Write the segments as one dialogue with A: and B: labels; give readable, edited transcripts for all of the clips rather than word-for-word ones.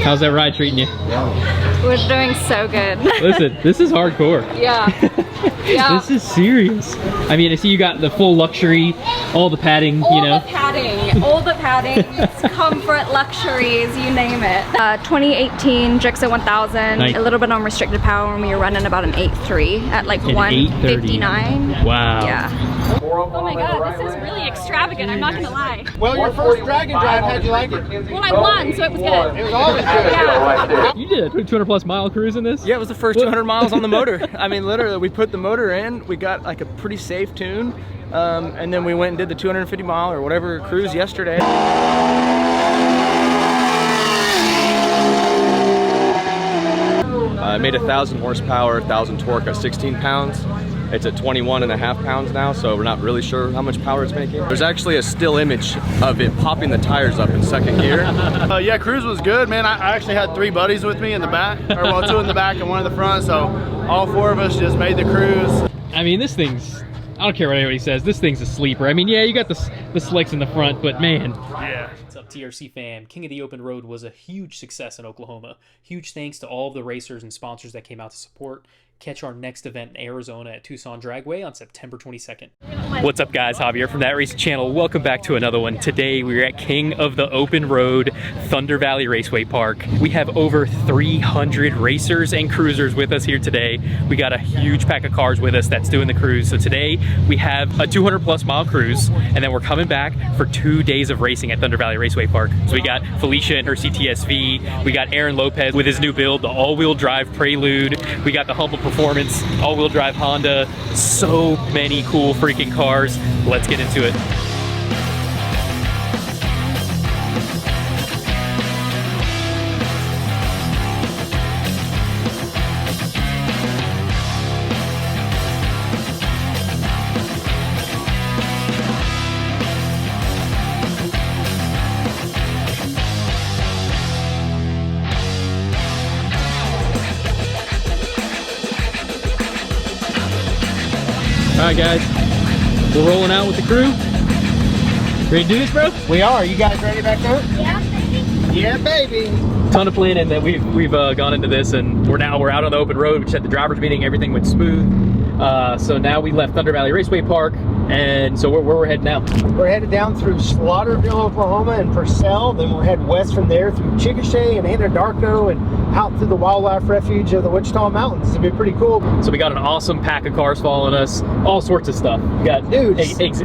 A: How's that ride treating you?
B: We're doing so good.
A: Listen, this is hardcore.
B: Yeah. Yeah.
A: This is serious. I mean, I see you got the full luxury, all the padding, you know.
B: All the padding, comfort, luxuries, you name it. 2018 GSX-R 1000,
A: nice.
B: A little bit on restricted power when we were running about an 8.3 at like 159.
A: Wow.
B: Yeah. Oh my god, this is really extravagant, I'm not gonna lie.
C: Well, your first dragon drive, how'd you like it?
B: Well, I won, so it was good.
C: It was always good.
B: Yeah.
A: You did a 200+ mile cruise in this?
D: Yeah, it was the first 200 miles on the motor. I mean, literally, we put the motor in, we got like a pretty safe tune, and then we went and did the 250 mile or whatever cruise yesterday. I made 1,000 horsepower, 1,000 torque at 16 pounds. It's at 21.5 pounds now, so we're not really sure how much power it's making. There's actually a still image of it popping the tires up in second gear.
C: Yeah, cruise was good, man. I actually had 3 buddies with me in the back, or well, 2 in the back and 1 in the front, so all 4 of us just made the cruise.
A: I mean, this thing's, I don't care what anybody says, this thing's a sleeper. I mean, yeah, you got the slicks in the front, but man.
C: Yeah.
E: What's up, TRC fam? King of the Open Road was a huge success in Oklahoma. Huge thanks to all of the racers and sponsors that came out to support. Catch our next event in Arizona at Tucson Dragway on September 22nd.
A: What's up, guys? Javier from That Racing Channel. Welcome back to another one. Today we're at King of the Open Road, Thunder Valley Raceway Park. We have over 300 racers and cruisers with us here today. We got a huge pack of cars with us that's doing the cruise. So today we have a 200+ mile cruise, and then we're coming back for 2 days of racing at Thunder Valley Raceway Park. So we got Felicia and her CTSV. We got Aaron Lopez with his new build, the all-wheel drive Prelude. We got the Humble Performance all-wheel drive Honda. So many cool freaking cars. Let's get into it. All right, guys, we're rolling out with the crew. Ready to do this, bro?
C: We are. You guys ready back there? Yeah, baby. Yeah, baby.
A: Ton of planning that we've gone into this, and we're out on the open road. We just had the drivers meeting. Everything went smooth. So now we left Thunder Valley Raceway Park, and so where we're heading now?
C: We're headed down through Slaughterville, Oklahoma, and Purcell. Then we'll head west from there through Chickasha and Anadarko and out through the wildlife refuge of the Wichita Mountains. It'll be pretty cool.
A: So we got an awesome pack of cars following us, all sorts of stuff. We got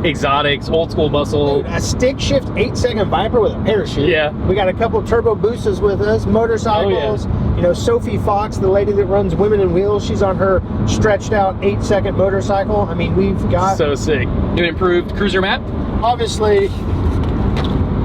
A: exotics, old school muscle.
C: Dude, a stick shift 8-second Viper with a parachute.
A: Yeah.
C: We got a couple turbo boosters with us, motorcycles. Oh, yeah. You know, Sophie Fox, the lady that runs Women in Wheels, she's on her stretched out 8-second motorcycle. I mean, we've got
A: so sick. New improved cruiser map.
C: Obviously,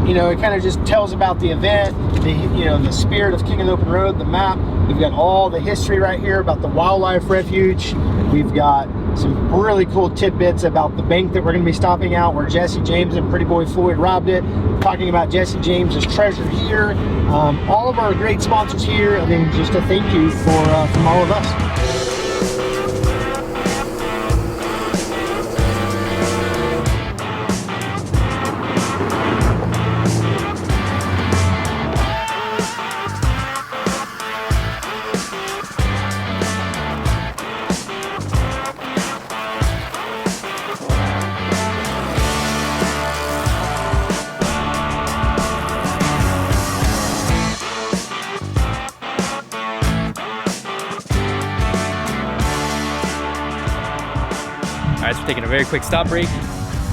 C: you know, it kind of just tells about the event, the spirit of King of the Open Road, the map. We've got all the history right here about the wildlife refuge. We've got some really cool tidbits about the bank that we're going to be stopping out where Jesse James and Pretty Boy Floyd robbed it. Talking about Jesse James's treasure here. All of our great sponsors here, and then just a thank you from all of us.
A: All right, so we're taking a very quick stop break.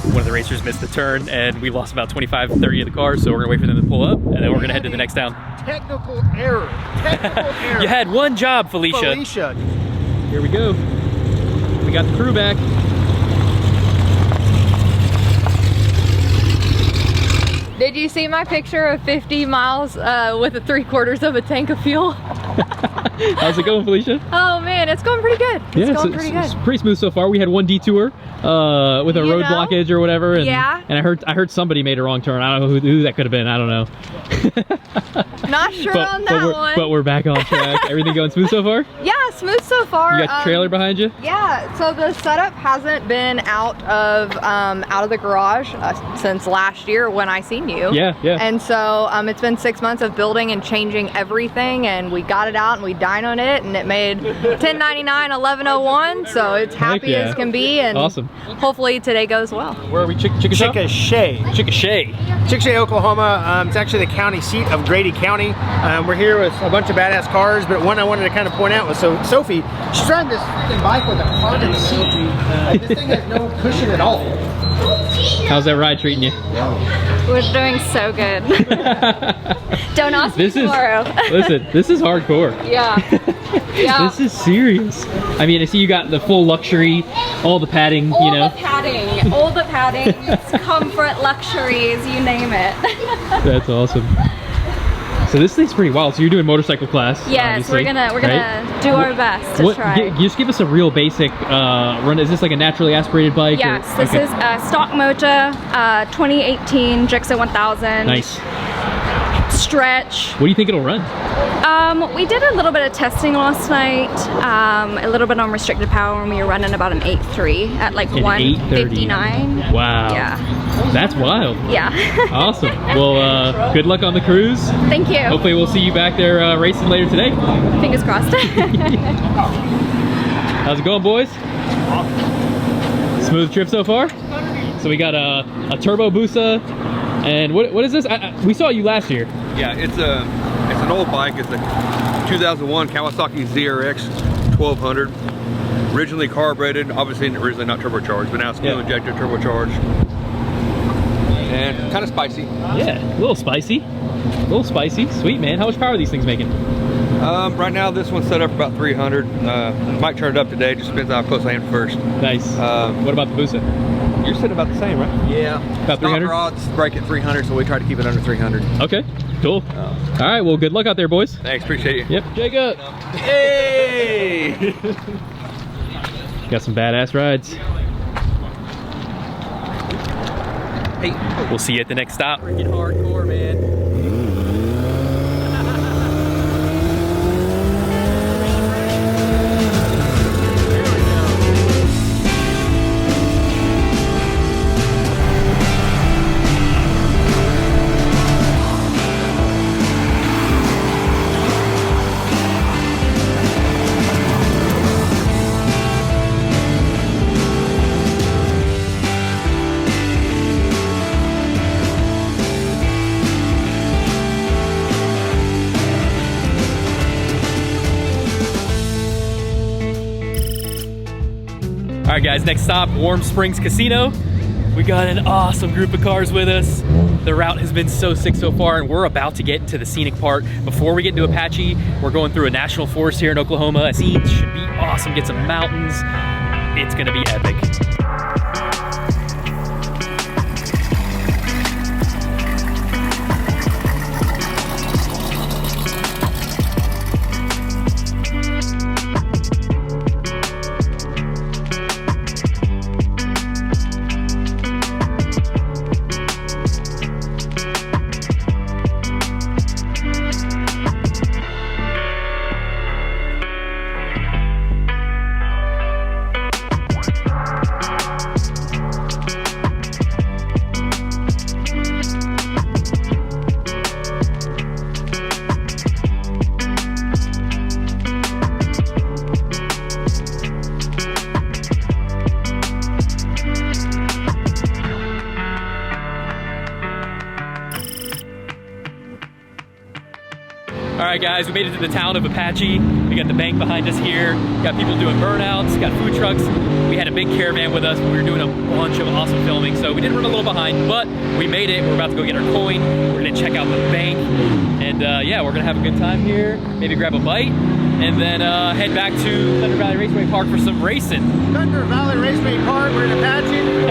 A: One of the racers missed the turn, and we lost about 25-30 of the cars, so we're gonna wait for them to pull up, and then we're gonna head to the next town.
C: Technical error. Technical error.
A: You had one job, Felicia. Here we go. We got the crew back.
B: Did you see my picture of 50 miles with 3/4 of a tank of fuel?
A: How's it going, Felicia?
F: Oh man, it's going pretty good. It's going pretty good.
A: It's pretty smooth so far. We had one detour with a road blockage or whatever, and I heard somebody made a wrong turn. I don't know who that could have been. I don't know.
F: Not sure on that one.
A: But we're back on track. Everything going smooth so far?
F: Yeah, smooth so far.
A: You got the trailer behind you?
F: Yeah. So the setup hasn't been out of the garage since last year when I seen you.
A: Yeah.
F: And so it's been 6 months of building and changing everything, and we got it out and we dynoed it, and it made 1099 1101. So it's happy as can be, and
A: awesome.
F: Hopefully today goes well.
A: Where are we?
C: Chickasha, Oklahoma. It's actually the county seat of Grady County. We're here with a bunch of badass cars, but one I wanted to kind of point out was Sophie. She's driving this freaking bike with a carbon seat. This thing has no cushion at all.
A: How's that ride treating you?
B: We're doing so good. Don't ask me tomorrow.
A: Listen, this is hardcore.
B: Yeah.
A: This is serious. I mean, I see you got the full luxury, all the padding,
B: all
A: you know.
B: All the padding, comfort, luxuries, you name it.
A: That's awesome. So this thing's pretty wild. So you're doing motorcycle class.
B: Yes, we're gonna do our best to try.
A: Just give us a real basic run. Is this like a naturally aspirated bike?
B: Yes, this is a stock motor, 2018 GSX-R 1000.
A: Nice.
B: Stretch.
A: What do you think it'll run?
B: We did a little bit of testing last night, a little bit on restricted power, and we were running about an 8.3 at like 159.
A: Wow.
B: Yeah.
A: That's wild.
B: Yeah.
A: Awesome. Well, good luck on the cruise.
B: Thank you.
A: Hopefully we'll see you back there racing later today.
B: Fingers crossed.
A: How's it going, boys? Smooth trip so far? So we got a turbo Busa. And what is this? We saw you last year.
G: Yeah, it's an old bike. It's a 2001 Kawasaki ZRX 1200. Originally carbureted, obviously originally not turbocharged, but now it's fuel injected turbocharged. And kind of spicy.
A: Yeah, a little spicy. Sweet, man. How much power are these things making?
G: Right now this one's set up for about 300. Might turn it up today, just depends on how close I am first.
A: Nice. What about the Busa?
G: You're sitting about the same, right?
H: Yeah.
A: About 300?
H: Rods break at 300, so we try to keep it under 300.
A: Okay, cool. All right, well, good luck out there, boys.
G: Thanks, appreciate you.
A: Yep, Jacob.
G: Hey!
A: Got some badass rides.
E: Hey, we'll see you at the next stop.
H: Freaking hardcore, man.
E: All right, guys, next stop, Warm Springs Casino. We got an awesome group of cars with us. The route has been so sick so far, and we're about to get into the scenic part. Before we get into Apache, we're going through a national forest here in Oklahoma. Scenes should be awesome. Get some mountains. It's gonna be epic. All right, guys, we made it to the town of Apache. We got the bank behind us here. Got people doing burnouts, got food trucks. We had a big caravan with us. We were doing a bunch of awesome filming, so we did run a little behind, but we made it. We're about to go get our coin. We're gonna check out the bank. And yeah, we're gonna have a good time here. Maybe grab a bite, and then head back to Thunder Valley Raceway Park for some racing.
C: Thunder Valley Raceway Park, we're in Apache.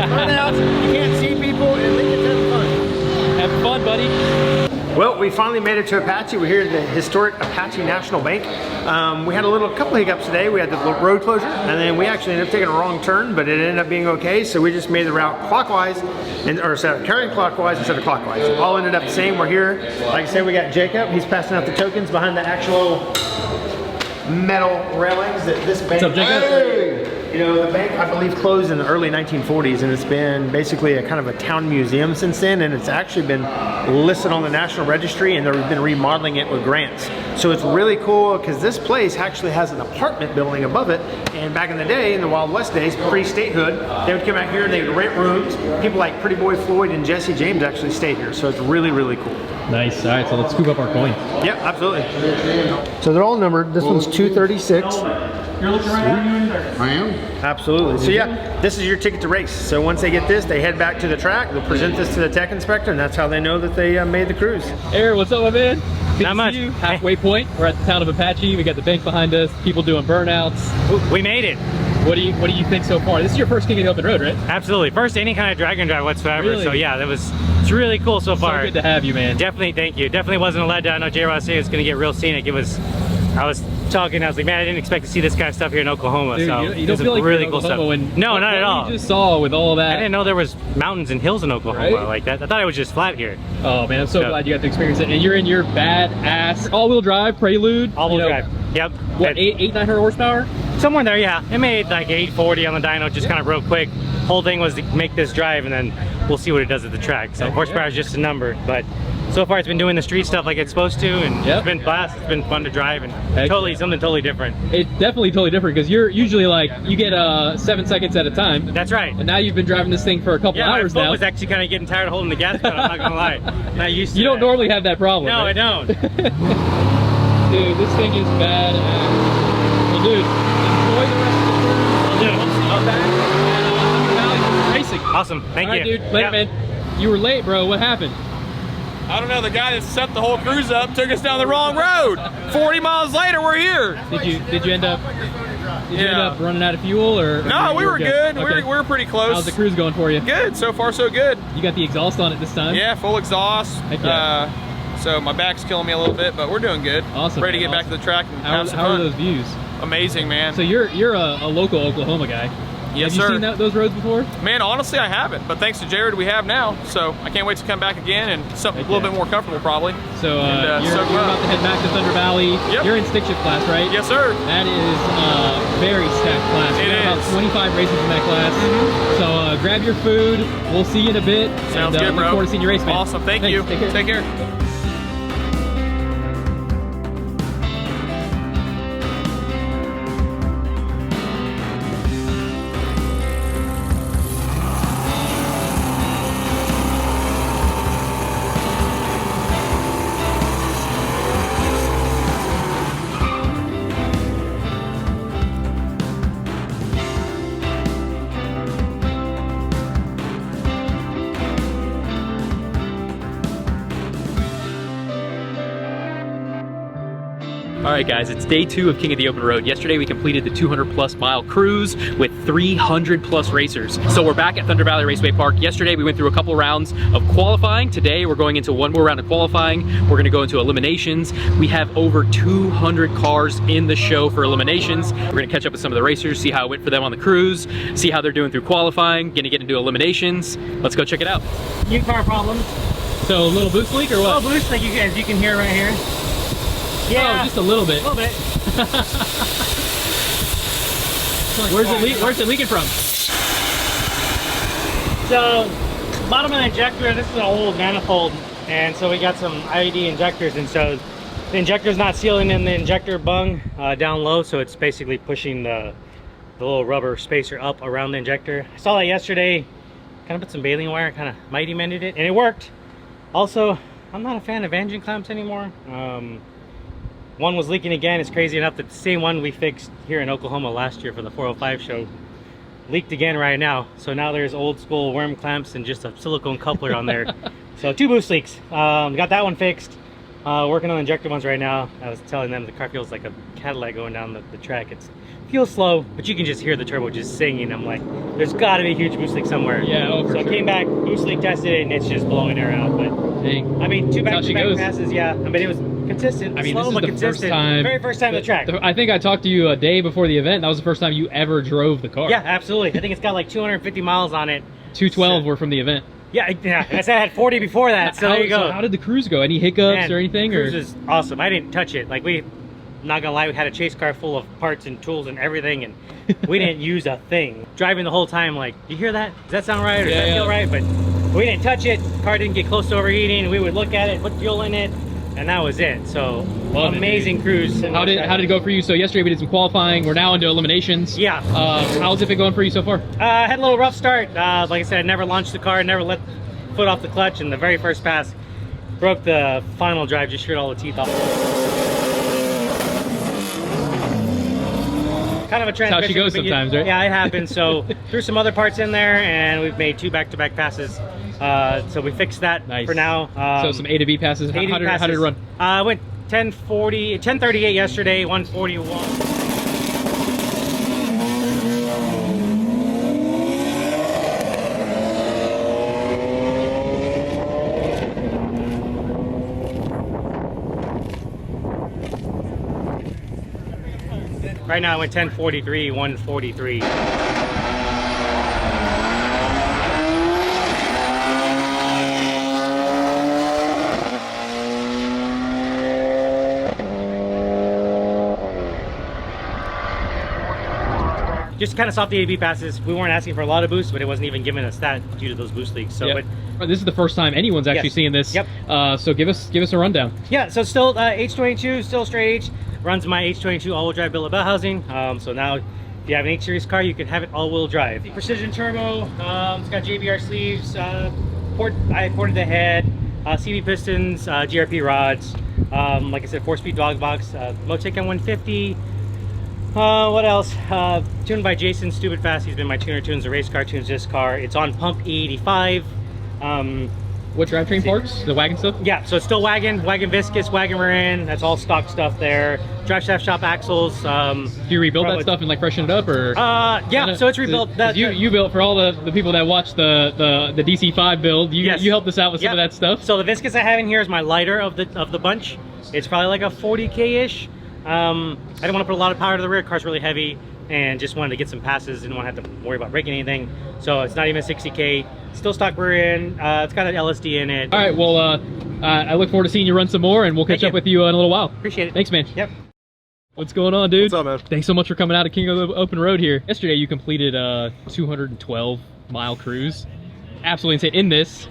C: Burnouts, you can't see people, and Lincoln's having fun.
E: Have fun, buddy.
C: Well, we finally made it to Apache. We're here at the historic Apache National Bank. We had a couple hiccups today. We had the road closure, and then we actually ended up taking a wrong turn, but it ended up being okay. So we just made the route clockwise, or counterclockwise instead of clockwise. All ended up the same. We're here. Like I said, we got Jacob. He's passing out the tokens behind the actual metal railings that this bank.
A: What's up, Jacob?
C: Hey! You know, the bank, I believe, closed in the early 1940s, and it's been basically a kind of a town museum since then, and it's actually been listed on the National Registry, and they've been remodeling it with grants. So it's really cool because this place actually has an apartment building above it, and back in the day, in the Wild West days, pre-statehood, they would come out here and they would rent rooms. People like Pretty Boy Floyd and Jesse James actually stayed here, so it's really, really cool.
A: Nice. All right, so let's scoop up our coins.
C: Yeah, absolutely. So they're all numbered. This one's 236.
A: You're looking right at you.
C: I am. Absolutely. So yeah, this is your ticket to race. So once they get this, they head back to the track. They'll present this to the tech inspector, and that's how they know that they made the cruise.
A: Aaron, what's up, my man? Good
I: Not
A: to
I: much.
A: see you. Halfway point. We're at the town of Apache. We got the bank behind us. People doing burnouts.
I: We made it.
A: What do you think so far? This is your first King of the Open Road, right?
I: Absolutely. First any kind of drag and drive whatsoever.
A: Really?
I: So yeah, it's really cool so far.
A: So good to have you, man.
I: Definitely, thank you. Definitely wasn't a letdown. I know J-Rod said it's going to get real scenic. I was talking, I was like, man, I didn't expect to see this kind of stuff here in Oklahoma.
A: Dude,
I: so
A: you don't feel like
I: really
A: you're in
I: cool stuff.
A: Oklahoma
I: No, not at all.
A: What you just saw with all that.
I: I didn't know there was mountains and hills in Oklahoma
A: Right?
I: like that. I thought it was just flat here.
A: Oh man, I'm so glad you got to experience it. And you're in your badass all-wheel drive Prelude.
I: All-wheel drive. Yep.
A: What, 900 horsepower?
I: Somewhere in there, yeah. It made like 840 on the dyno, just kind of real quick. Whole thing was to make this drive, and then we'll see what it does at the track. So horsepower is just a number, but so far it's been doing the street stuff like it's supposed to, and it's been blast. It's been fun to drive, and something totally different.
A: It's definitely totally different because you're usually like you get 7 seconds at a time.
I: That's right.
A: And now you've been driving this thing for a couple hours
I: now.
A: I
I: was actually kind of getting tired of holding the gas pedal. I'm not gonna lie. Not used to.
A: You don't normally have that problem.
I: No,
A: right?
I: I don't.
A: Dude, this thing is bad. Well, dude, enjoy the rest of the cruise.
I: Will do.
A: We'll see you back at Thunder Valley racing.
I: Awesome. Thank
A: All
I: you.
A: right, dude. Later, man. You were late, bro. What happened?
J: I don't know, the guy that set the whole cruise up took us down the wrong road. 40 miles later, we're here.
A: Did you end up running out of fuel, or?
J: No, we were good.
A: Okay.
J: We were pretty close.
A: How's the cruise going for you?
J: Good, so far so good.
A: You got the exhaust on it this time?
J: Yeah, full exhaust.
A: Heck yeah.
J: So my back's killing me a little bit, but we're doing good.
A: Awesome.
J: Ready to get back to the track and have some
A: how
J: fun.
A: are those views?
J: Amazing, man.
A: So you're a local Oklahoma guy.
J: Yes,
A: have you
J: sir.
A: seen those roads before?
J: Man, honestly, I haven't, but thanks to Jared, we have now. So I can't wait to come back again and something a little bit more comfortable, probably.
A: So you're about to head back to Thunder Valley.
J: Yep.
A: You're in stick shift class, right?
J: Yes, sir.
A: That is a very stacked class.
J: It
A: We got
J: is.
A: about 25 races in that class. So grab your food. We'll see you in a bit.
J: Sounds good,
A: Look
J: bro.
A: forward to seeing you race, man.
J: Awesome. Thank
A: Thanks.
J: you.
A: Take care.
J: Take care.
A: All right, guys, it's day 2 of King of the Open Road. Yesterday, we completed the 200+ mile cruise with 300+ racers. So we're back at Thunder Valley Raceway Park. Yesterday, we went through a couple rounds of qualifying. Today, we're going into one more round of qualifying. We're gonna go into eliminations. We have over 200 cars in the show for eliminations. We're gonna catch up with some of the racers, see how it went for them on the cruise, see how they're doing through qualifying, gonna get into eliminations. Let's go check it out.
K: New car problems.
A: So a little boost leak or what?
K: Oh, boost leak, as you can hear right here. Yeah,
A: Oh, just a little bit.
K: A little bit.
A: Where's it leaking from?
K: So, bottom of the injector, this is an old manifold, and so we got some IED injectors, and so the injector's not sealing in the injector bung down low, so it's basically pushing the little rubber spacer up around the injector. I saw that yesterday, kind of put some baling wire, kind of mighty mended it, and it worked. Also, I'm not a fan of engine clamps anymore. One was leaking again. It's crazy enough that the same one we fixed here in Oklahoma last year for the 405 show leaked again right now. So now there's old school worm clamps and just a silicone coupler on there. So 2 boost leaks. Got that one fixed. Working on the injector ones right now. I was telling them the car feels like a Cadillac going down the track. It feels slow, but you can just hear the turbo just singing. I'm like, there's got to be a huge boost leak somewhere.
A: Yeah,
K: so I came back, boost leak tested it, and it's just blowing air out. But
A: Dang.
K: I mean, 2
A: That's how she
K: back-to-back
A: goes.
K: passes, yeah. I mean, it was consistent.
A: I mean,
K: slow,
A: this is
K: but
A: the
K: consistent.
A: first time.
K: Very first time on the track.
A: I think I talked to you a day before the event. That was the first time you ever drove the car.
K: Yeah, absolutely. I think it's got like 250 miles on it.
A: 212 were from the event.
K: Yeah, yeah. I said I had 40 before that, so there you go.
A: So how did the cruise go? Any hiccups
K: Man,
A: or anything?
K: The cruise
A: or?
K: is awesome. I didn't touch it. Like not gonna lie, we had a chase car full of parts and tools and everything, and we didn't use a thing. Driving the whole time, like, you hear that? Does that sound right? Or does that feel right? But we didn't touch it. Car didn't get close to overheating. We would look at it, put fuel in it, and that was it. So amazing cruise.
A: How did it go for you? So yesterday we did some qualifying. We're now into eliminations.
K: Yeah.
A: How's it been going for you so far?
K: I had a little rough start. Like I said, I never launched the car, never let foot off the clutch, and the very first pass broke the final drive, just sheared all the teeth off. Kind of a transition.
A: That's how she goes sometimes, right?
K: Yeah, it happens. So threw some other parts in there, and we've made 2 back-to-back passes. So we fixed that for now.
A: So some A to B passes. How did it run?
K: I went 1038 yesterday, 141. Right now I went 1043, 143. Just kind of soft ADB passes. We weren't asking for a lot of boost, but it wasn't even giving us that due to those boost leaks. So,
A: but this is the first time anyone's actually seeing this.
K: Yep.
A: So give us a rundown.
K: Yeah. So still H22, still straight H. Runs my H22 all-wheel drive billet bell housing. So now, if you have an H-Series car, you can have it all-wheel drive. Precision turbo. It's got JBR sleeves. I ported the head. CV pistons. GRP rods. Like I said, 4-speed dog box. Motec M150. What else? Tuned by Jason, Stupid Fast. He's been my tuner, tunes the race car, tunes this car. It's on pump E85.
A: What drivetrain parts? The wagon stuff?
K: Yeah, so it's still wagon viscous, wagon rear end. That's all stock stuff there. Drive shaft shop axles.
A: Do you rebuild that stuff and like freshen it up, or?
K: Yeah, so it's rebuilt.
A: You built, for all the people that watched the DC5 build. You helped us out with some of that stuff.
K: So the viscous I have in here is my lighter of the bunch. It's probably like a 40K-ish. I didn't want to put a lot of power to the rear. Car's really heavy, and just wanted to get some passes. Didn't want to have to worry about breaking anything. So it's not even 60K. Still stock rear end. It's got an LSD in it.
A: All right. Well, I look forward to seeing you run some more, and we'll catch up with you in a little while.
K: Appreciate it.
A: Thanks, man.
K: Yep.
A: What's going on, dude?
D: What's up, man?
A: Thanks so much for coming out to King of the Open Road here. Yesterday, you completed a 212-mile cruise. Absolutely insane in this.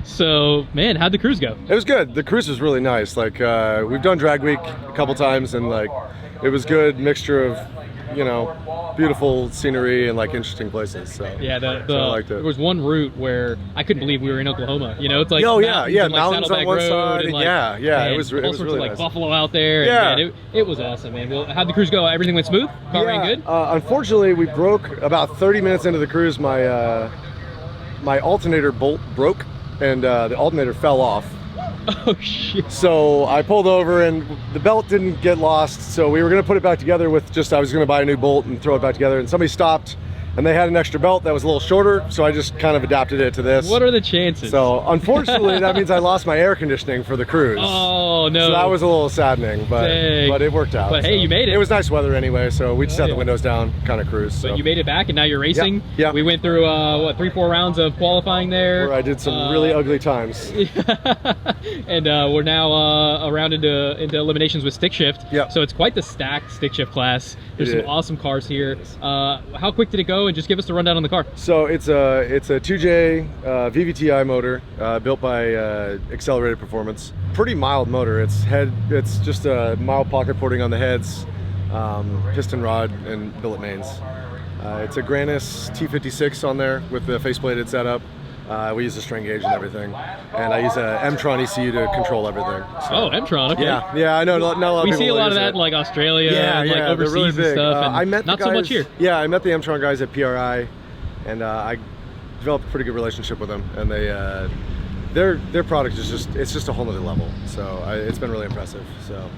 A: So, man, how'd the cruise go?
L: It was good. The cruise was really nice. Like, we've done Drag Week a couple times, and like, it was good mixture of, you know, beautiful scenery and like interesting places. So
A: yeah,
L: so I liked it.
A: There was one route where I couldn't believe we were in Oklahoma. You know, it's like
L: mountains
A: and, like,
L: mountains on one side, and
A: like,
L: yeah, it was
A: all
L: really
A: sorts of like
L: nice.
A: buffalo out there.
L: Yeah,
A: and, man, it was awesome, man. Well, how'd the cruise go? Everything went smooth? Car ran good?
L: Unfortunately, we broke about 30 minutes into the cruise. My alternator bolt broke, and the alternator fell off.
A: Oh shit.
L: So I pulled over, and the belt didn't get lost, so we were gonna put it back together with I was gonna buy a new bolt and throw it back together, and somebody stopped and they had an extra belt that was a little shorter, so I just kind of adapted it to this.
A: What are the chances?
L: So unfortunately, that means I lost my air conditioning for the cruise.
A: Oh no.
L: So that was a little saddening, but it worked out.
A: But hey, you made it.
L: It was nice weather anyway, so we just had the windows down, kind of cruise.
A: But you made it back, and now you're racing.
L: Yeah.
A: We went through what, 3-4 rounds of qualifying there.
L: Where I did some really ugly times.
A: And we're now around into eliminations with stick shift.
L: Yeah.
A: So it's quite the stacked stick shift class. There's some awesome cars here. How quick did it go? And just give us the rundown on the car.
L: So it's a 2J VVTi motor built by Accelerated Performance. Pretty mild motor. It's just a mild pocket porting on the heads, piston rod, and billet mains. It's a Granis T56 on there with the faceplated setup. We use a string gauge and everything, and I use a M-Tron ECU to control everything. So,
A: oh, M-Tron, okay.
L: Yeah, I know. Not a lot of people
A: see a lot of
L: use
A: that
L: it.
A: in like Australia, and like overseas
L: really
A: and
L: big.
A: stuff. And
L: I met
A: not
L: the guys,
A: so much here.
L: Yeah, I met the M-Tron guys at PRI, and I developed a pretty good relationship with them, and their product is just a whole nother level. So it's been really impressive. So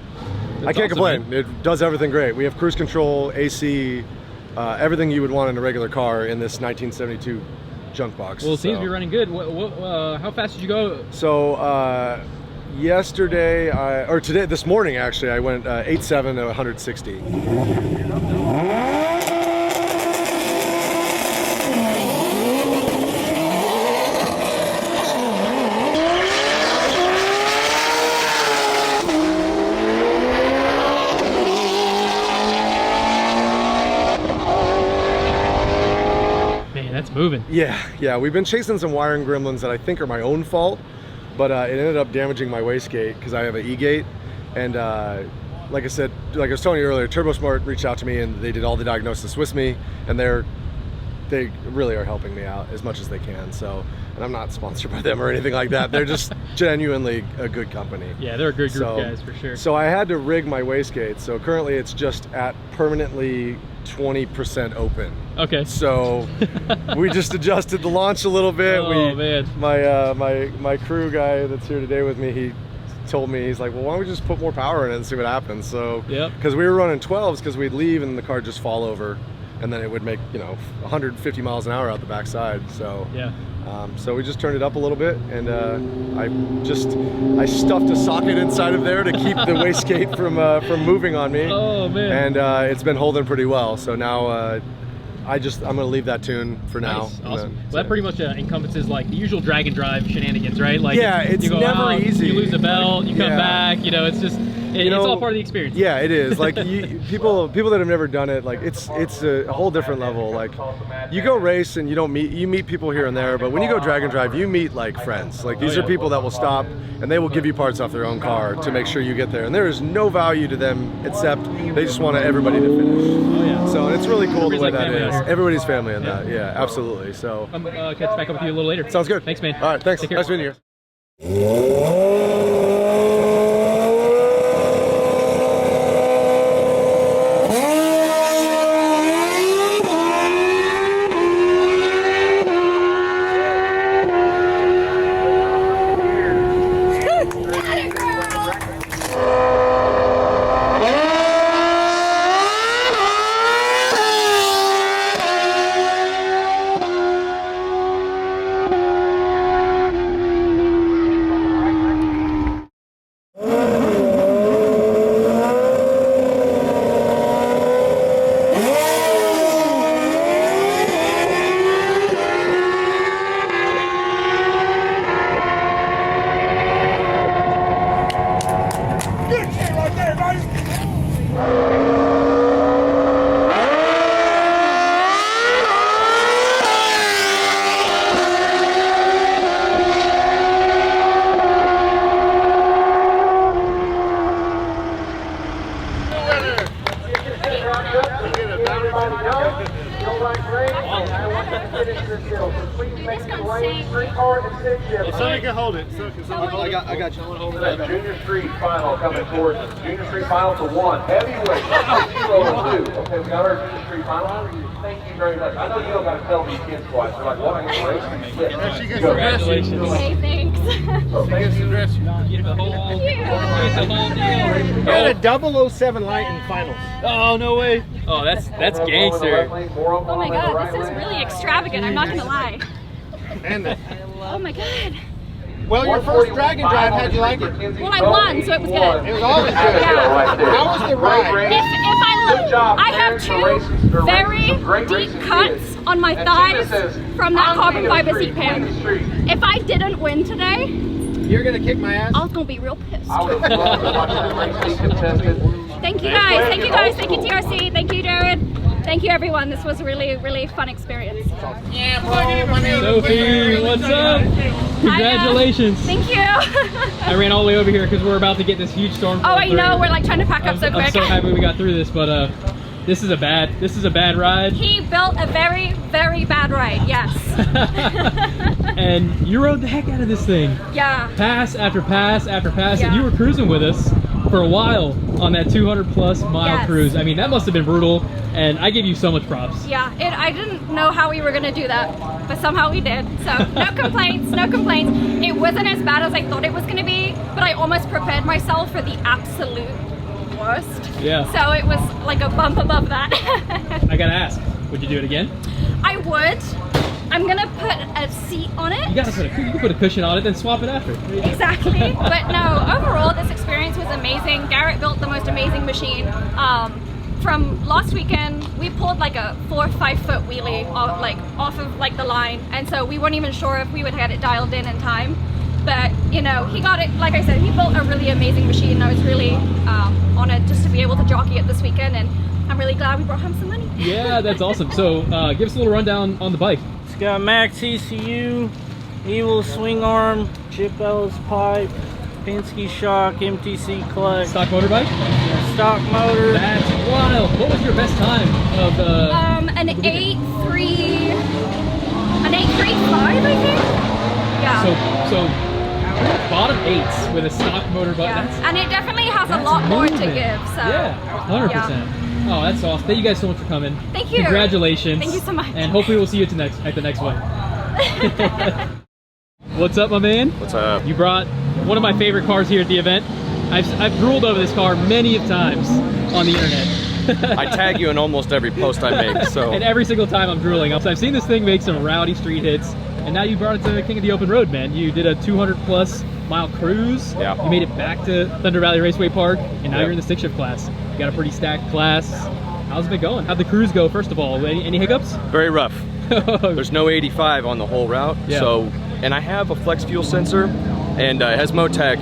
L: I can't complain.
A: Man.
L: It does everything great. We have cruise control, AC, everything you would want in a regular car in this 1972 junk box.
A: Well, it seems to be running good. How fast did you go?
L: So yesterday, this morning actually, I went 8.7 to 160.
A: That's moving.
L: Yeah, we've been chasing some wiring gremlins that I think are my own fault, but it ended up damaging my wastegate because I have an E-gate, and like I said, like I was telling you earlier, TurboSmart reached out to me and they did all the diagnosis with me, and they really are helping me out as much as they can. So, and I'm not sponsored by them or anything like that. They're just genuinely a good company.
A: Yeah, they're a good group of guys for sure.
L: So I had to rig my wastegate. So currently it's just at permanently 20% open.
A: Okay.
L: So we just adjusted the launch a little bit.
A: Man.
L: My crew guy that's here today with me, he told me, he's like, well, why don't we just put more power in it and see what happens? So, because we were running 12s, because we'd leave and the car just fall over, and then it would make, 150 miles an hour out the backside. So so we just turned it up a little bit, and I stuffed a socket inside of there to keep the wastegate from moving on me.
A: Oh man!
L: And it's been holding pretty well. So now I'm gonna leave that tune for now.
A: Nice. Awesome. Well, that pretty much encompasses like the usual drag and drive shenanigans, right? Like
L: it's
A: you go
L: never
A: out,
L: easy.
A: You lose a belt, you come back. It's just it's all part of the experience.
L: Yeah, it is. Like people that have never done it, like it's a whole different level. Like you go race and you meet people here and there, but when you go drag and drive, you meet like friends. Like these are people that will stop and they will give you parts off their own car to make sure you get there. And there is no value to them except they just want everybody to finish.
A: Oh yeah.
L: So it's really cool the way
A: like
L: that is. Everybody's family in that. Yeah, absolutely. So
A: catch back up with you a little later.
L: Sounds good.
A: Thanks, man.
L: All right, thanks. Nice meeting you.
C: Somebody can hold it.
D: I got you.
M: Junior Street final coming towards us. Junior Street final to 1. Heavyweight 0 to 2. Okay, we got our Junior Street final. Thank you very much. I know you don't got to tell these kids twice. They're like, what?
B: Congratulations. Hey, thanks.
M: So thank you.
C: You got a 007 light in finals.
A: Oh, no way. Oh, that's gangster.
B: Oh my god, this is really extravagant. I'm not gonna lie. Oh my god.
C: Well, your first drag and drive, how'd you like it?
B: Well, I won, so it was good.
C: It was always good.
B: Yeah.
C: How was the ride?
B: I have two very deep cuts on my thighs from that carbon fiber seat pan. If I didn't win today,
C: you're gonna kick my ass?
B: I was gonna be real pissed. Thank you guys. Thank you guys. Thank you TRC. Thank you Jared. Thank you everyone. This was a really, really fun experience.
A: Sophie, what's up? Congratulations.
B: Thank you.
A: I ran all the way over here because we're about to get this huge storm.
B: Oh, I know. We're like trying to pack up so quick.
A: I'm so happy we got through this, but this is a bad ride.
B: He built a very, very bad ride. Yes.
A: And you rode the heck out of this thing.
B: Yeah.
A: Pass after pass after pass,
B: yeah.
A: And you were cruising with us for a while on that 200+ mile cruise. I mean, that must have been brutal, and I give you so much props.
B: Yeah, I didn't know how we were gonna do that, but somehow we did. So no complaints, no complaints. It wasn't as bad as I thought it was gonna be, but I almost prepared myself for the absolute worst.
A: Yeah.
B: So it was like a bump above that.
A: I gotta ask, would you do it again?
B: I would. I'm gonna put a seat on it.
A: You can put a cushion on it, then swap it after.
B: Exactly. But no, overall, this experience was amazing. Garrett built the most amazing machine. From last weekend, we pulled like a 4 or 5 foot wheelie off of like the line, and so we weren't even sure if we would get it dialed in time. But you know, he got it. Like I said, he built a really amazing machine. I was really honored just to be able to jockey it this weekend, and I'm really glad we brought home some money.
A: Yeah, that's awesome. So give us a little rundown on the bike.
K: It's got Max ECU, Evil swing arm, Chip Ellis pipe, Penske shock, MTC clutch.
A: Stock motor bike?
K: Stock motor.
A: That's wild. What was your best time of
B: an 8.35, I think. Yeah.
A: So bottom 8s with a stock motor bike.
B: Yeah. And it definitely has a lot more to give. So
A: yeah, 100%. Yeah. Oh, that's awesome. Thank you guys so much for coming.
B: Thank you.
A: Congratulations.
B: Thank you so much.
A: And hopefully we'll see you at the next one. What's up, my man?
D: What's up?
A: You brought one of my favorite cars here at the event. I've drooled over this car many of times on the internet.
D: I tag you in almost every post I make, so.
A: And every single time I'm drooling. So I've seen this thing make some rowdy street hits, and now you brought it to King of the Open Road, man. You did a 200+ mile cruise.
D: Yeah.
A: You made it back to Thunder Valley Raceway Park, and now you're in the stick shift class. You got a pretty stacked class. How's it been going? How'd the cruise go, first of all? Any hiccups?
D: Very rough. There's no 85 on the whole route.
A: Yeah.
D: So, and I have a flex fuel sensor, and it has Motec.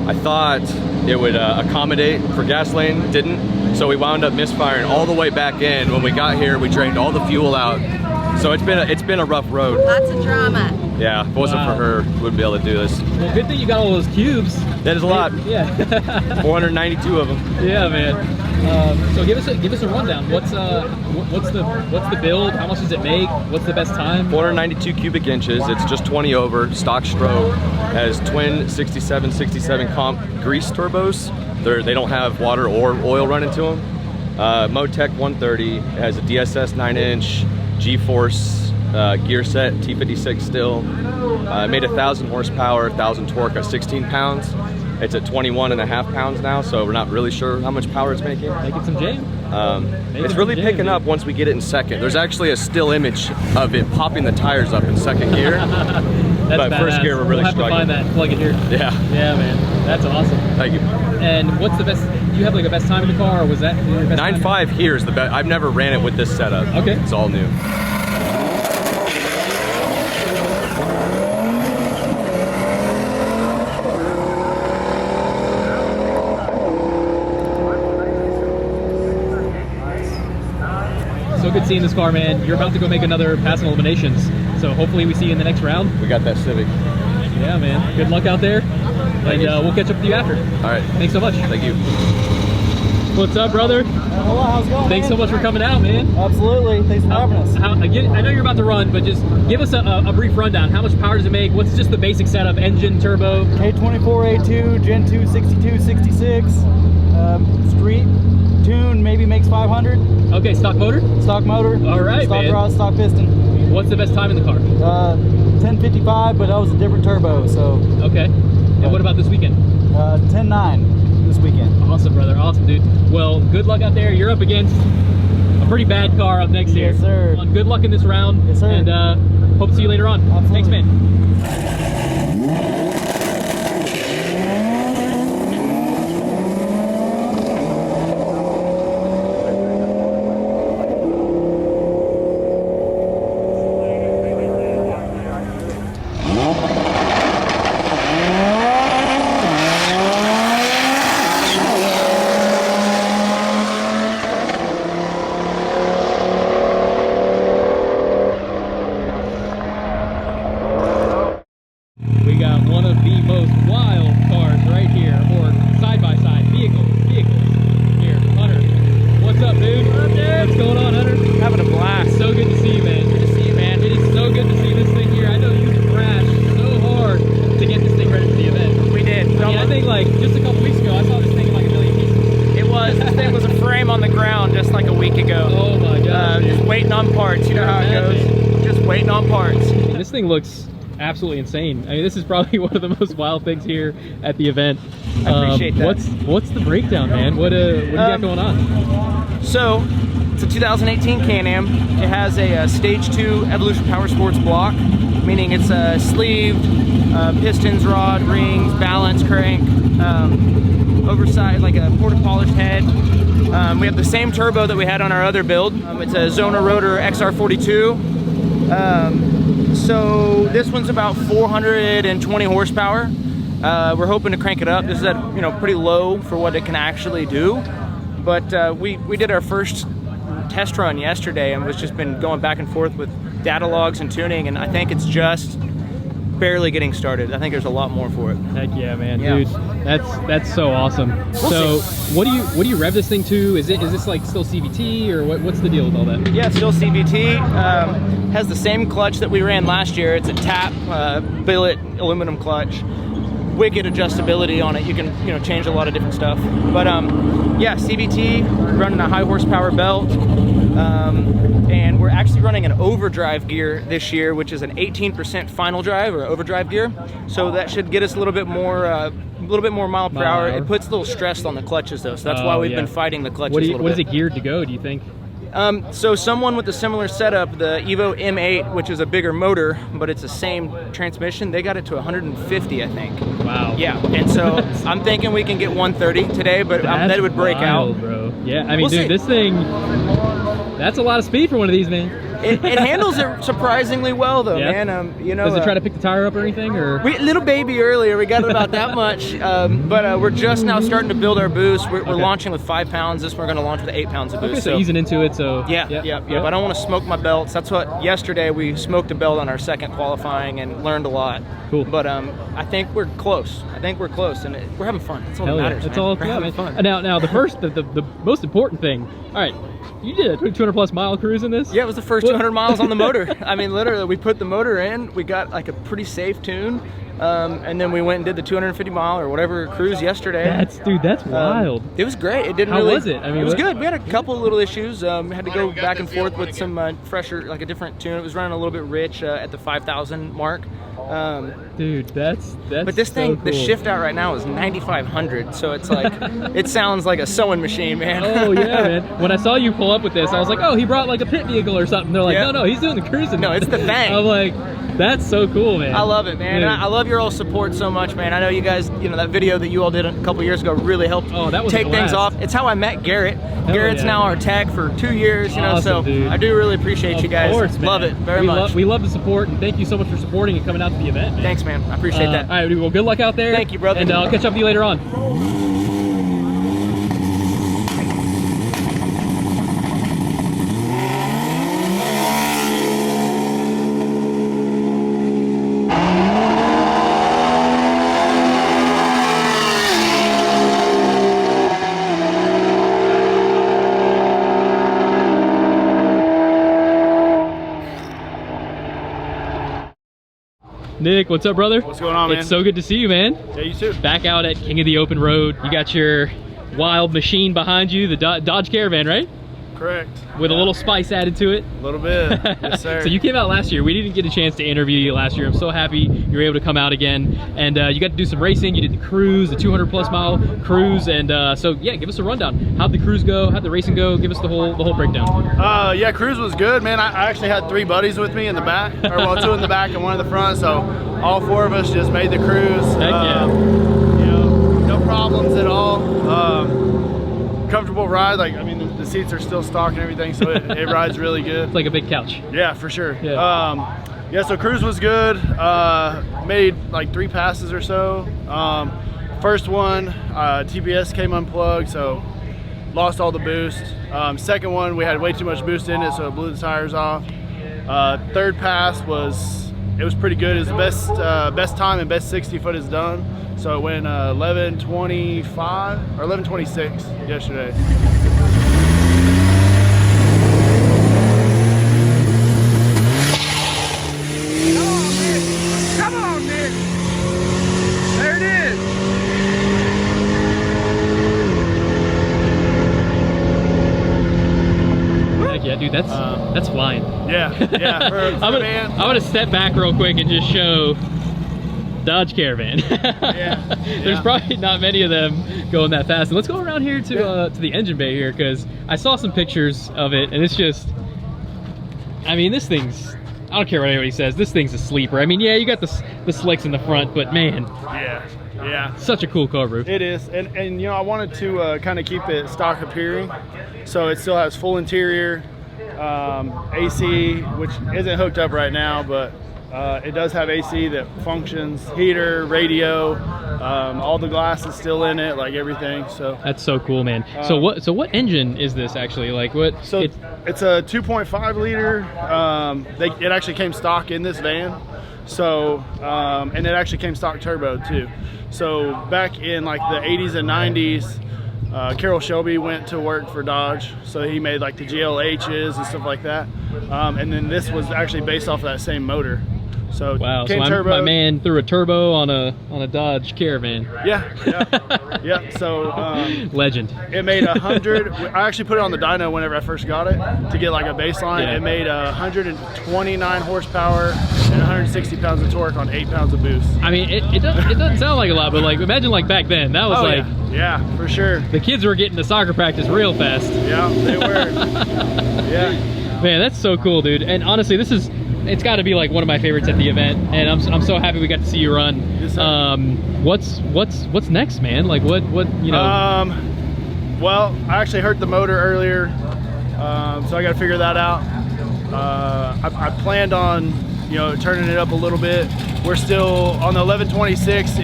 D: I thought it would accommodate for gas lane, didn't. So we wound up misfiring all the way back in. When we got here, we drained all the fuel out. So it's been a rough road.
F: Lots of drama.
D: Yeah, if it wasn't for her, we wouldn't be able to do this.
A: Well, good thing you got all those cubes.
D: That is a lot.
A: Yeah.
D: 492 of them.
A: Yeah, man. So give us a rundown. What's the build? How much does it make? What's the best time?
D: 492 cubic inches. It's just 20 over. Stock stroke. Has twin 67 comp grease turbos. They don't have water or oil running to them. Motec 130. It has a DSS 9-inch G-force gear set, T56 still. Made 1,000 horsepower, 1,000 torque at 16 pounds. It's at 21.5 pounds now, so we're not really sure how much power it's making.
A: Making some jam.
D: It's really picking up once we get it in second. There's actually a still image of it popping the tires up in second gear. But
A: badass.
D: First gear, we're really struggling.
A: We'll have to find that and plug it here.
D: Yeah.
A: Yeah, man. That's awesome.
D: Thank you.
A: And what's the best, do you have like a best time in the car, or was that your best
D: 9.5 here is the best. I've never ran it with this setup.
A: Okay.
D: It's all new.
A: So good seeing this car, man. You're about to go make another passing eliminations. So hopefully we see you in the next round.
D: We got that Civic.
A: Yeah, man. Good luck out there. And we'll catch up with you after.
D: All right.
A: Thanks so much.
D: Thank you.
A: What's up, brother?
N: Hello, how's it going?
A: Thanks so much for coming out, man.
N: Absolutely. Thanks for having us.
A: I know you're about to run, but just give us a brief rundown. How much power does it make? What's just the basic setup? Engine, turbo?
N: K24A2, Gen 2, 62, 66. Street tune maybe makes 500.
A: Okay, stock motor?
N: Stock motor.
A: All right,
N: stock
A: man.
N: rod, stock piston.
A: What's the best time in the car?
N: 1055, but that was a different turbo, so.
A: Okay. And what about this weekend?
N: 10.9 this weekend.
A: Awesome, brother. Awesome, dude. Well, good luck out there. You're up against a pretty bad car up next here.
N: Yes, sir.
A: Good luck in this round.
N: Yes, sir.
A: And hope to see you later on.
N: Absolutely.
A: Thanks, man. We got one of the most wild cars right here, or side-by-side vehicles here. Hunter, what's up, dude? What's going on, Hunter?
K: Having a blast.
A: So good to see you, man. Good to see you, man. It is so good to see this thing here. I know you crashed so hard to get this thing ready for the event.
K: We did.
A: I mean, I think like just a couple weeks ago, I saw this thing in like a million pieces.
K: It was. This thing was a frame on the ground just like a week ago.
A: Oh my god.
K: Just waiting on parts. You know how it goes. Just waiting on parts.
A: This thing looks absolutely insane. I mean, this is probably one of the most wild things here at the event.
K: I appreciate that.
A: What's the breakdown, man? What do you got going on?
K: So
O: It's a 2018 Can-Am. It has a Stage 2 Evolution Power Sports block, meaning it's sleeved, pistons, rod, rings, balance, crank, oversized, like a porta-polished head. We have the same turbo that we had on our other build. It's a Zona Rotor XR42. So this one's about 420 horsepower. We're hoping to crank it up. This is at, pretty low for what it can actually do. But we did our first test run yesterday and was just been going back and forth with data logs and tuning, and I think it's just barely getting started. I think there's a lot more for it.
A: Heck yeah, man. Yeah. Dude, that's so awesome. So what do you rev this thing to? Is this like still CVT, or what's the deal with all that?
O: Yeah, it's still CVT. Has the same clutch that we ran last year. It's a tap billet aluminum clutch. Wicked adjustability on it. You can change a lot of different stuff. But yeah, CVT, running a high horsepower belt, and we're actually running an overdrive gear this year, which is an 18% final drive or overdrive gear. So that should get us a little bit more mile per hour. It puts a little stress on the clutches though, so that's why we've been fighting the clutches a little bit.
A: What is it geared to go, do you think?
O: So someone with a similar setup, the Evo M8, which is a bigger motor, but it's the same transmission, they got it to 150, I think.
A: Wow.
O: Yeah, and so I'm thinking we can get 130 today, but that it would break out.
A: Bro. Yeah, I mean, dude, this thing, that's a lot of speed for one of these, man.
O: It handles it surprisingly well, though, man.
A: Does it try to pick the tire up or anything, or?
O: Little baby earlier, we got it about that much, but we're just now starting to build our boost. We're launching with 5 pounds. This we're going to launch with 8 pounds of boost.
A: Okay, so easing into it. So
O: yeah. But I don't want to smoke my belts. That's what yesterday we smoked a belt on our second qualifying and learned a lot.
A: Cool.
O: But I think we're close. and we're having fun. That's all that matters.
A: That's all.
O: We're having fun.
A: Now the most important thing. All right. You did a 200+ mile cruise in this?
O: Yeah, it was the first 200 miles on the motor. I mean, literally, we put the motor in, we got like a pretty safe tune, and then we went and did the 250 mile or whatever cruise yesterday.
A: That's wild.
O: It was great. It didn't
A: How
O: really.
A: was it? I mean,
O: it was good. We had a couple little issues. We had to go back and forth with some fresher, like a different tune. It was running a little bit rich at the 5,000 mark.
A: Dude, that's
O: But this thing,
A: cool.
O: the shift out right now is 9,500, so it's like it sounds like a sewing machine, man.
A: Oh yeah, man. When I saw you pull up with this, I was like, oh, he brought like a pit vehicle or something. They're like, no, he's doing the cruising.
O: No, it's the thing.
A: I'm like, that's so cool, man.
O: I love it, man. And I love your all support so much, man. I know you guys, that video that you all did a couple years ago really helped take things off. It's how I met Garrett. Garrett's now our tech for 2 years,
A: awesome,
O: so
A: dude.
O: I do really appreciate you guys.
A: Of course, man.
O: Love it very much.
A: We love the support, and thank you so much for supporting and coming out to the event, man.
O: Thanks, man. I appreciate that.
A: All right, well, good luck out there.
O: Thank you, brother.
A: And I'll catch up with you later on. Nick, what's up, brother?
J: What's going on, man?
A: It's so good to see you, man.
J: Yeah, you too.
A: Back out at King of the Open Road. You got your wild machine behind you, the Dodge Caravan, right?
J: Correct.
A: With a little spice added to it.
J: A little bit, yes sir.
A: So you came out last year. We didn't get a chance to interview you last year. I'm so happy you were able to come out again. And you got to do some racing. You did the cruise, the 200+ mile cruise. And so yeah, give us a rundown. How'd the cruise go? How'd the racing go? Give us the whole breakdown.
J: Yeah, cruise was good, man. I actually had 3 buddies with me in the back, or well, 2 in the back and 1 in the front. So all 4 of us just made the cruise.
A: Heck yeah.
J: No problems at all. Comfortable ride. Like, I mean, the seats are still stock and everything, so it rides really good.
A: It's like a big couch.
J: Yeah, for sure.
A: Yeah.
J: Yeah, so cruise was good. Made like 3 passes or so. First one, TPS came unplugged, so lost all the boost. Second one, we had way too much boost in it, so it blew the tires off. Third pass was pretty good. It was the best time and best 60 foot is done. So it went 11:25 or 11:26 yesterday.
P: Come on, Nick. There it is.
A: Heck yeah, dude, that's flying.
J: Yeah.
A: I'm gonna step back real quick and just show Dodge Caravan. There's probably not many of them going that fast. And let's go around here to the engine bay here, because I saw some pictures of it, and it's just, I mean, this thing's, I don't care what anybody says, this thing's a sleeper. I mean, yeah, you got the slicks in the front, but man.
J: Yeah.
A: Such a cool car, bro.
J: It is, and you know, I wanted to kind of keep it stock appearing, so it still has full interior, AC, which isn't hooked up right now, but it does have AC that functions, heater, radio, all the glass is still in it, like everything. So
A: that's so cool, man. So what engine is this actually? Like what?
J: So it's a 2.5 liter. It actually came stock in this van. So and it actually came stock turbo too. So back in like the 80s and 90s, Carroll Shelby went to work for Dodge, so he made like the GLHs and stuff like that. And then this was actually based off of that same motor. So
A: wow, so my man threw a turbo on a Dodge Caravan.
J: Yeah. So
A: legend.
J: It made 100. I actually put it on the dyno whenever I first got it to get like a baseline.
A: Yeah.
J: It made 129 horsepower and 160 pounds of torque on 8 pounds of boost.
A: I mean, it doesn't sound like a lot, but like imagine like back then, that was
J: yeah, for sure.
A: The kids were getting to soccer practice real fast.
J: Yeah, they were. Yeah.
A: Man, that's so cool, dude. And honestly, it's got to be like one of my favorites at the event, and I'm so happy we got to see you run.
J: Yes, sir.
A: What's next, man? Like what you know?
J: Well, I actually hurt the motor earlier, so I got to figure that out. I planned on turning it up a little bit. We're still on the 1126.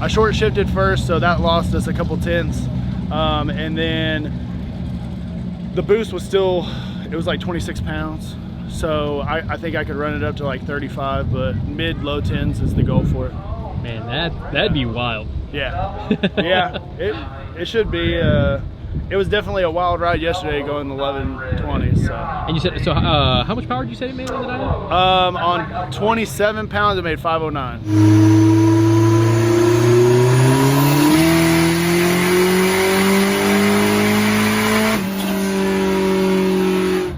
J: I short shifted first, so that lost us a couple tenths, and then the boost was still, it was like 26 pounds. So I think I could run it up to like 35, but mid-low 10s is the goal for it.
A: Man, that'd be wild.
J: Yeah, it should be. It was definitely a wild ride yesterday going the 1120s. So.
A: And you said, so how much power did you say it made on the dyno?
J: On 27 pounds, it made 509.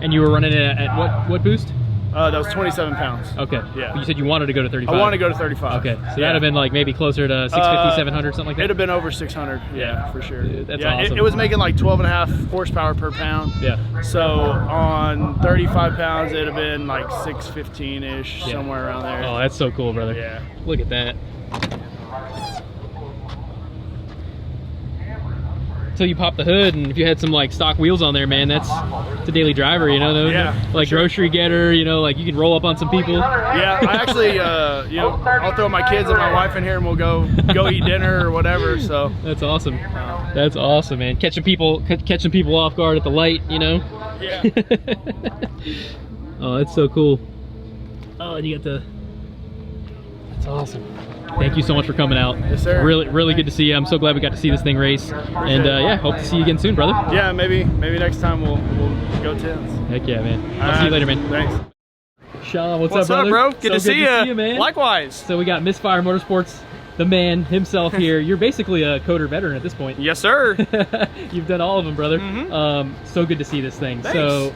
A: And you were running it at what boost?
J: That was 27 pounds.
A: Okay.
J: Yeah.
A: But you said you wanted to go to 35.
J: I want to go to 35.
A: Okay. So that'd have been like maybe closer to 650, 700, something like that?
J: It'd have been over 600. Yeah, for sure.
A: Dude, that's awesome.
J: It was making like 12.5 horsepower per pound.
A: Yeah.
J: So on 35 pounds, it'd have been like 615-ish, somewhere around there.
A: Oh, that's so cool, brother.
J: Yeah.
A: Look at that. Until you pop the hood, and if you had some like stock wheels on there, man, it's a daily driver, like grocery getter, like you can roll up on some people.
J: Yeah, I actually I'll throw my kids and my wife in here and we'll go eat dinner or whatever. So
A: that's awesome. That's awesome, man. Catching people off guard at the light,
J: Yeah.
A: Oh, that's so cool. Oh, and you got that's awesome. Thank you so much for coming out.
J: Yes, sir.
A: Really good to see you. I'm so glad we got to see this thing race. And yeah, hope to see you again soon, brother.
J: Yeah, maybe next time we'll go tens.
A: Heck yeah, man. I'll see you later, man.
J: Thanks.
A: Sean, what's up, brother?
O: Bro? Good to see you,
A: man.
O: Likewise.
A: So we got Misfire Motorsports, the man himself here. You're basically a coder veteran at this point.
O: Yes, sir.
A: You've done all of them, brother. So good to see this thing.
O: Thanks.
A: So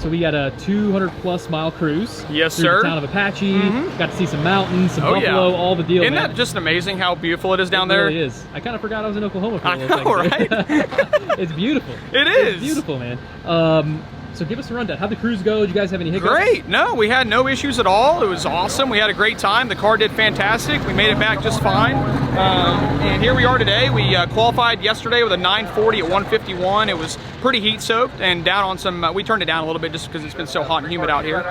A: we got a 200+ mile cruise.
O: Yes,
A: through
O: sir.
A: the town of Apache. Got to see some mountains, some buffalo, all the deal.
O: Isn't that just amazing how beautiful it is down there?
A: It really is. I kind of forgot I was in Oklahoma for a
O: I
A: little
O: know,
A: second.
O: right?
A: It's beautiful.
O: It is.
A: It's beautiful, man. So give us a rundown. How'd the cruise go? Did you guys have any hiccups?
O: Great. No, we had no issues at all. It was awesome. We had a great time. The car did fantastic. We made it back just fine. And here we are today. We qualified yesterday with a 940 at 151. It was pretty heat soaked and down on some, we turned it down a little bit just because it's been so hot and humid out here.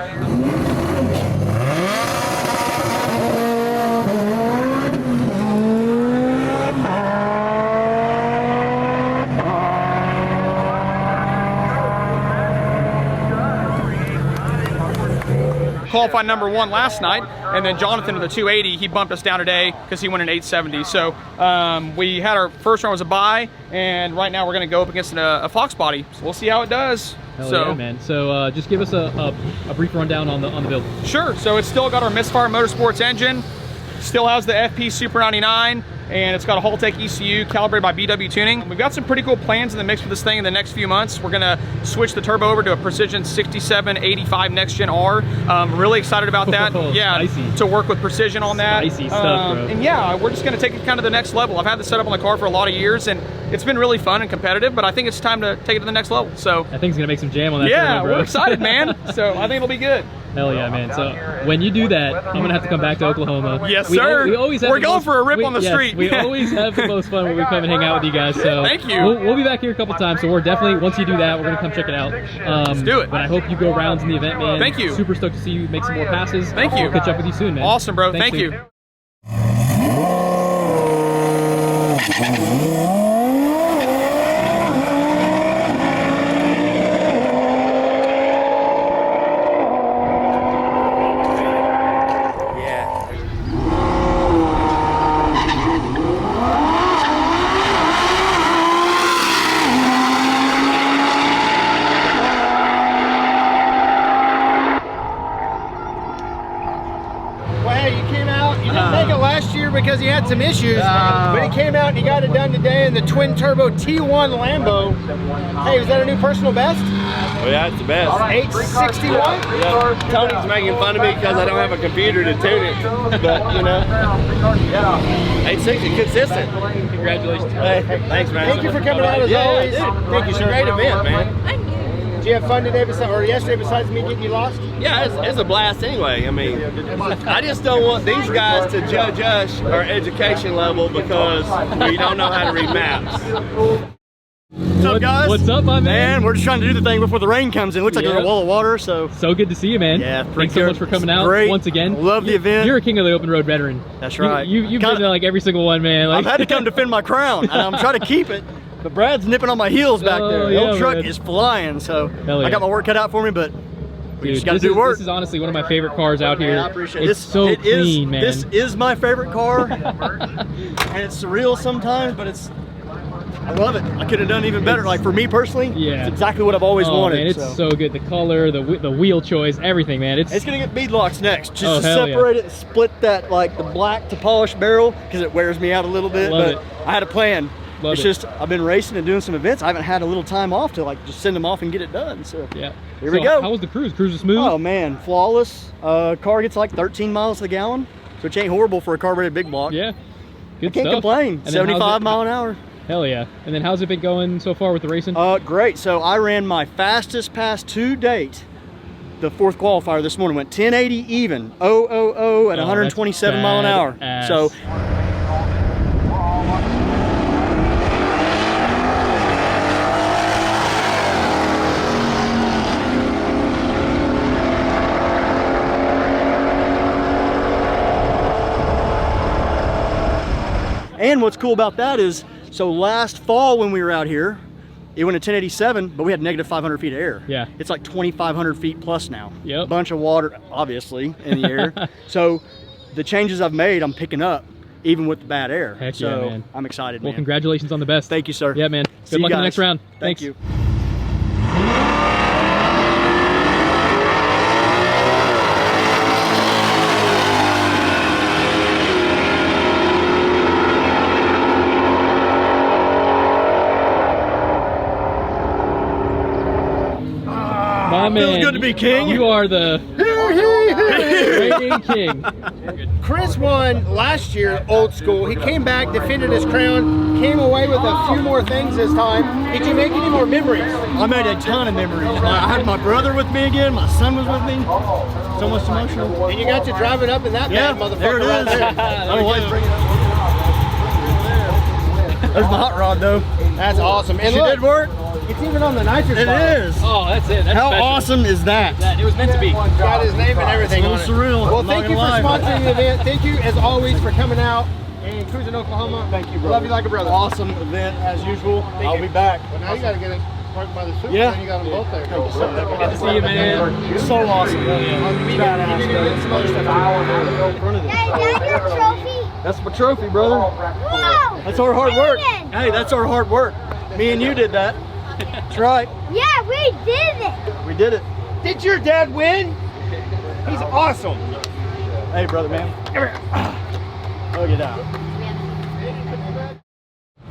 O: Qualified number 1 last night, and then Jonathan with the 280, he bumped us down today because he went an 870. So we had our first round was a bye, and right now we're going to go up against a Fox body. So we'll see how it does.
A: Hell yeah, man. So just give us a brief rundown on the build.
O: Sure. So it's still got our Misfire Motorsports engine, still has the FP Super 99. and it's got a Haltech ECU calibrated by BW Tuning. We've got some pretty cool plans in the mix for this thing in the next few months. We're gonna switch the turbo over to a Precision 6785 Next Gen R. Really excited about that. Yeah,
A: spicy.
O: to work with Precision on that.
A: Spicy stuff, bro.
O: And yeah, we're just gonna take it kind of the next level. I've had this set up on the car for a lot of years, and it's been really fun and competitive, but I think it's time to take it to the next level. So
A: I think it's gonna make some jam on that.
O: yeah,
A: turbo, bro.
O: we're excited, man. So I think it'll be good.
A: Hell yeah, man. So when you do that, I'm gonna have to come back to Oklahoma.
O: Yes, sir.
A: We always have
O: We're going for a rip on the street.
A: We always have the most fun when we come and hang out with you guys. So
O: thank you.
A: We'll be back here a couple times. So we're definitely, once you do that, we're gonna come check it out.
O: Let's do it.
A: But I hope you go rounds in the event, man.
O: Thank you.
A: Super stoked to see you make some more passes.
O: Thank you.
A: I'll catch up with you soon, man.
O: Awesome, bro.
A: Thanks,
O: Thank
A: dude.
O: you.
C: Well, hey, you came out. You didn't make it last year because you had some issues, but he came out and he got it done today in the twin turbo T1 Lambo. Hey, was that a new personal best?
Q: Well, yeah, it's the best.
C: 861?
Q: Yeah. Tony's making fun of me because I don't have a computer to tune it, but you know, 860 consistent.
A: Congratulations.
Q: Hey, thanks, man.
C: Thank you for coming out as always.
Q: Dude,
C: Thank you, sir.
Q: Great event, man.
C: Did you have fun today, or yesterday, besides me getting you lost?
Q: Yeah, it's a blast anyway. I mean, I just don't want these guys to judge us our education level because we don't know how to read maps.
N: What's up, guys?
A: What's up, my man?
N: We're just trying to do the thing before the rain comes in. Looks like a wall of water, so.
A: So good to see you, man.
N: Yeah,
A: thanks so much for coming out
N: great.
A: once again.
N: Love the event.
A: You're a King of the Open Road veteran.
N: That's right.
A: You've been to like every single one, man. Like,
N: I've had to come defend my crown, and I'm trying to keep it. But Brad's nipping on my heels back there. The old truck is flying, so I got my work cut out for me, but we just got to do work.
A: This is honestly one of my favorite cars out here.
N: Yeah, I appreciate it.
A: It's so clean, man.
N: This is my favorite car, and it's surreal sometimes, but I love it. I could have done even better. Like for me personally, it's exactly what I've always wanted.
A: Man, it's so good. The color, the wheel choice, everything, man. It's
N: gonna get beadlocks next, just to separate it, split that like the black to polished barrel because it wears me out a little bit. But I had a plan. It's just I've been racing and doing some events. I haven't had a little time off to like just send them off and get it done. So
A: yeah,
N: here we go.
A: How was the cruise? Cruise was smooth.
N: Oh man, flawless. Car gets like 13 miles to the gallon, which ain't horrible for a carbureted big block.
A: Yeah, good
N: I can't
A: stuff.
N: complain. 75 mile an hour.
A: Hell yeah. And then how's it been going so far with the racing?
N: Great. So I ran my fastest pass to date, the fourth qualifier this morning. Went 1080 even, 000 at 127 mile an hour. So. And what's cool about that is, so last fall when we were out here, it went to 1087, but we had negative 500 feet of air.
A: Yeah.
N: It's like 2,500 feet plus now.
A: Yep.
N: A bunch of water, obviously, in the air. So the changes I've made, I'm picking up, even with the bad air.
A: Heck
N: so
A: yeah, man.
N: I'm excited,
A: Well,
N: man.
A: congratulations on the best.
N: Thank you, sir.
A: Yeah, man.
N: See
A: Good luck
N: you
A: in the
N: guys.
A: next round.
N: Thank
A: Thanks.
N: you.
A: My man,
N: feels good to be king.
A: You are the reigning king.
C: Chris won last year, old school. He came back, defended his crown, came away with a few more things this time. Did you make any more memories?
N: I made a ton of memories. I had my brother with me again. My son was with me. It's almost emotional.
C: And you got to drive it up in that bad motherfucker
N: there it is.
C: right there.
N: I always bring it up. There's my hot rod though.
C: That's awesome. And
N: She
C: look,
N: did work.
C: it's even on the nitrous
N: It
C: bottle.
N: is.
A: Oh, that's it. That's
N: How
A: special.
N: awesome is that?
A: It was meant to be.
C: Got his name and everything
N: It's a
C: on
N: little
C: it.
N: surreal.
C: Well,
N: I'm not
C: thank you for
N: gonna lie.
C: sponsoring the event. Thank you, as always, for coming out and cruising Oklahoma.
N: Thank you, brother.
C: Love you like a brother.
N: Awesome event as usual. I'll be back.
C: Well, now you got to get it parked by the soup.
N: Yeah.
C: And you got them both there.
A: Good to see you, man.
N: So awesome.
C: Badass.
R: Hey, Dad, your trophy.
N: That's my trophy, brother.
R: Whoa!
N: That's our hard work.
R: Aiden.
N: Hey, that's our hard work. Me and you did that. That's right.
R: Yeah, we did it.
N: We did it.
C: Did your dad win? He's awesome.
N: Hey, brother, man. Come here. Look it out.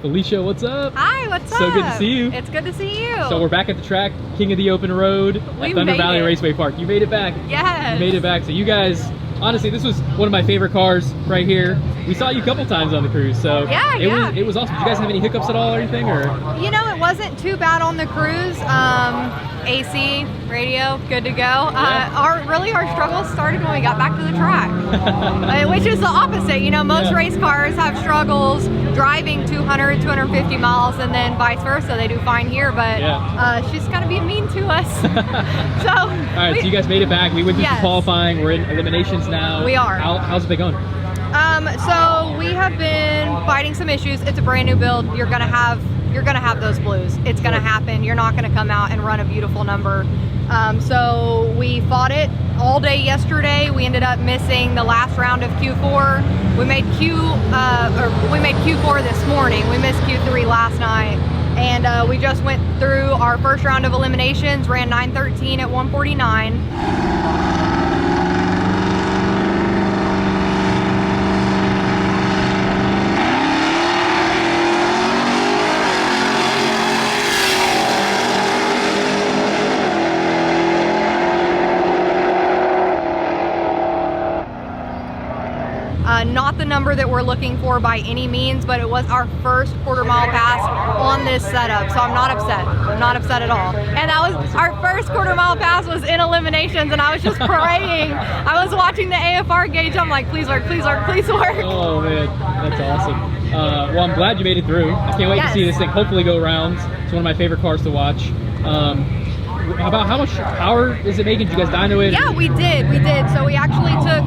A: Felicia, what's up?
F: Hi, what's up?
A: So good to see you.
F: It's good to see you.
A: So we're back at the track, King of the Open Road at Thunder Valley Raceway Park. You made it back.
F: Yes.
A: You made it back. So you guys, honestly, this was one of my favorite cars right here. We saw you a couple times on the cruise, so it was awesome. Did you guys have any hiccups at all or anything? Or
F: you know, it wasn't too bad on the cruise. AC, radio, good to go. Our struggles started when we got back to the track, which is the opposite. You know, most race cars have struggles driving 200, 250 miles, and then vice versa. They do fine here, but she's gonna be mean to us. So, all
A: right, so you guys made it back. We went through some qualifying. We're in eliminations now.
F: We are.
A: How's it been going?
F: So we have been fighting some issues. It's a brand new build. You're gonna have those blues. It's gonna happen. You're not gonna come out and run a beautiful number. So we fought it all day yesterday. We ended up missing the last round of Q4. We made Q4 this morning. We missed Q3 last night. And we just went through our first round of eliminations, ran 9:13 at 149. Not the number that we're looking for by any means, but it was our first quarter-mile pass on this setup, so I'm not upset. I'm not upset at all. And that was our first quarter-mile pass was in eliminations, and I was just praying. I was watching the AFR gauge. I'm like, please work, please work, please work.
A: Oh man, that's awesome. Well, I'm glad you made it through. I can't wait to see this thing hopefully go rounds. It's one of my favorite cars to watch. About how much power is it making? Did you guys dyno it?
F: Yeah, we did. So we actually took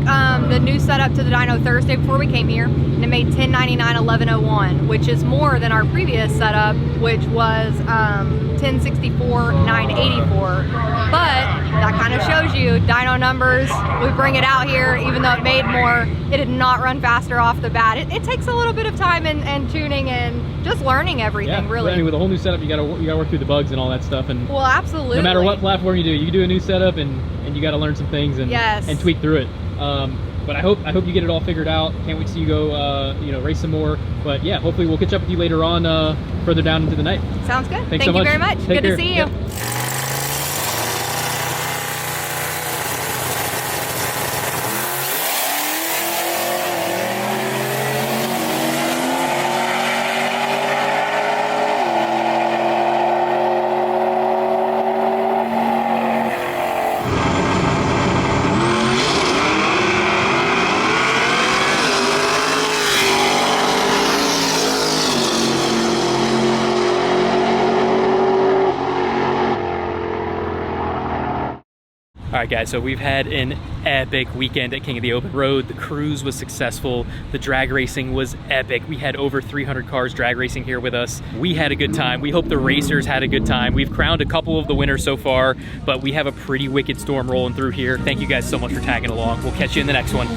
F: the new setup to the dyno Thursday before we came here, and it made 1099 1101, which is more than our previous setup, which was 1064 984. But that kind of shows you dyno numbers. We bring it out here, even though it made more, it did not run faster off the bat. It takes a little bit of time and tuning and just learning everything, really.
A: I mean, with a whole new setup, you gotta work through the bugs and all that stuff. And
F: well, absolutely.
A: No matter what platform you do, you can do a new setup and you got to learn some things and tweak through it. But I hope you get it all figured out. Can't wait to see you go race some more. But yeah, hopefully we'll catch up with you later on further down into the night.
F: Sounds good.
A: Thank
F: you very much. Good to see you.
A: Yep. All right, guys, so we've had an epic weekend at King of the Open Road. The cruise was successful. The drag racing was epic. We had over 300 cars drag racing here with us. We had a good time. We hope the racers had a good time. We've crowned a couple of the winners so far, but we have a pretty wicked storm rolling through here. Thank you guys so much for tagging along. We'll catch you in the next one.